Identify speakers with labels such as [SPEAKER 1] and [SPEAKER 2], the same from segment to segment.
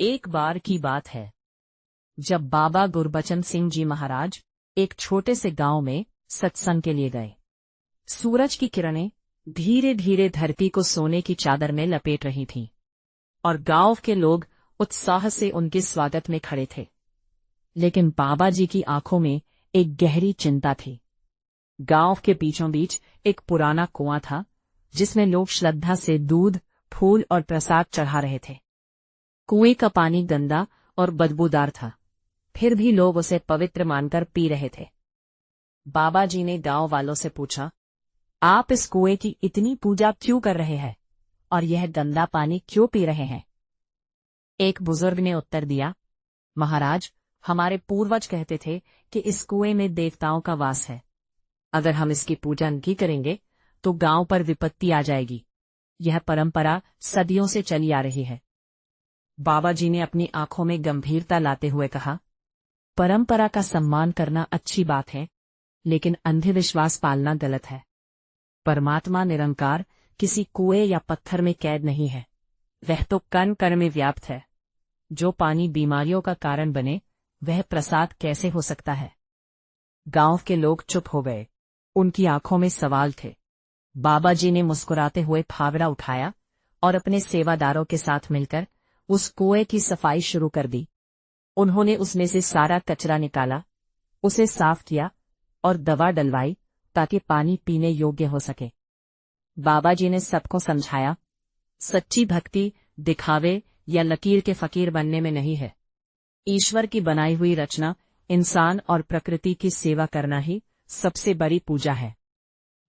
[SPEAKER 1] एक बार की बात है, जब बाबा गुरबचन सिंह जी महाराज एक छोटे से गांव में सत्संग के लिए गए। सूरज की किरणें धीरे धीरे धरती को सोने की चादर में लपेट रही थीं, और गांव के लोग उत्साह से उनके स्वागत में खड़े थे। लेकिन बाबा जी की आंखों में एक गहरी चिंता थी। गांव के बीचों बीच एक पुराना कुआं था, जिसमें लोग श्रद्धा से दूध, फूल और प्रसाद चढ़ा रहे थे। कुएं का पानी गंदा और बदबूदार था, फिर भी लोग उसे पवित्र मानकर पी रहे थे। बाबा जी ने गांव वालों से पूछा, आप इस कुएं की इतनी पूजा क्यों कर रहे हैं और यह गंदा पानी क्यों पी रहे हैं? एक बुजुर्ग ने उत्तर दिया, महाराज, हमारे पूर्वज कहते थे कि इस कुएं में देवताओं का वास है। अगर हम इसकी पूजा नहीं करेंगे तो गांव पर विपत्ति आ जाएगी। यह परंपरा सदियों से चली आ रही है। बाबा जी ने अपनी आंखों में गंभीरता लाते हुए कहा, परंपरा का सम्मान करना अच्छी बात है, लेकिन अंधविश्वास पालना गलत है। परमात्मा निरंकार किसी कुएं या पत्थर में कैद नहीं है, वह तो कण कण में व्याप्त है। जो पानी बीमारियों का कारण बने, वह प्रसाद कैसे हो सकता है? गांव के लोग चुप हो गए। उनकी आंखों में सवाल थे। बाबा जी ने मुस्कुराते हुए फावड़ा उठाया और अपने सेवादारों के साथ मिलकर उस कुएं की सफाई शुरू कर दी। उन्होंने उसमें से सारा कचरा निकाला, उसे साफ किया और दवा डलवाई ताकि पानी पीने योग्य हो सके। बाबा जी ने सबको समझाया, सच्ची भक्ति दिखावे या लकीर के फकीर बनने में नहीं है। ईश्वर की बनाई हुई रचना, इंसान और प्रकृति की सेवा करना ही सबसे बड़ी पूजा है।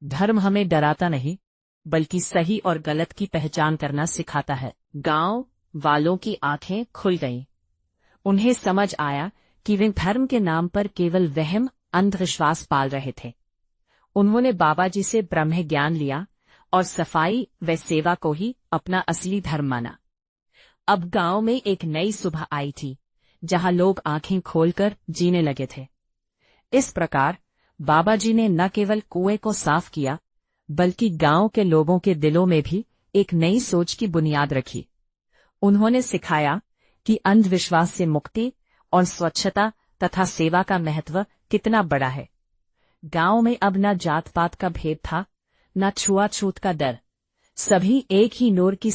[SPEAKER 1] धर्म हमें डराता नहीं, बल्कि सही और गलत की पहचान करना सिखाता है। गांव वालों की आंखें खुल गईं। उन्हें समझ आया कि वे धर्म के नाम पर केवल वहम, अंधविश्वास पाल रहे थे। उन्होंने बाबा जी से ब्रह्म ज्ञान लिया और सफाई व सेवा को ही अपना असली धर्म माना। अब गांव में एक नई सुबह आई थी, जहां लोग आंखें खोलकर जीने लगे थे। इस प्रकार बाबा जी ने न केवल कुएं को साफ किया, बल्कि गांव के लोगों के दिलों में भी एक नई सोच की बुनियाद रखी। उन्होंने सिखाया कि अंधविश्वास से मुक्ति और स्वच्छता तथा सेवा का महत्व कितना बड़ा है। गांव में अब न जात पात का भेद था, न छुआछूत का डर। सभी एक ही नूर की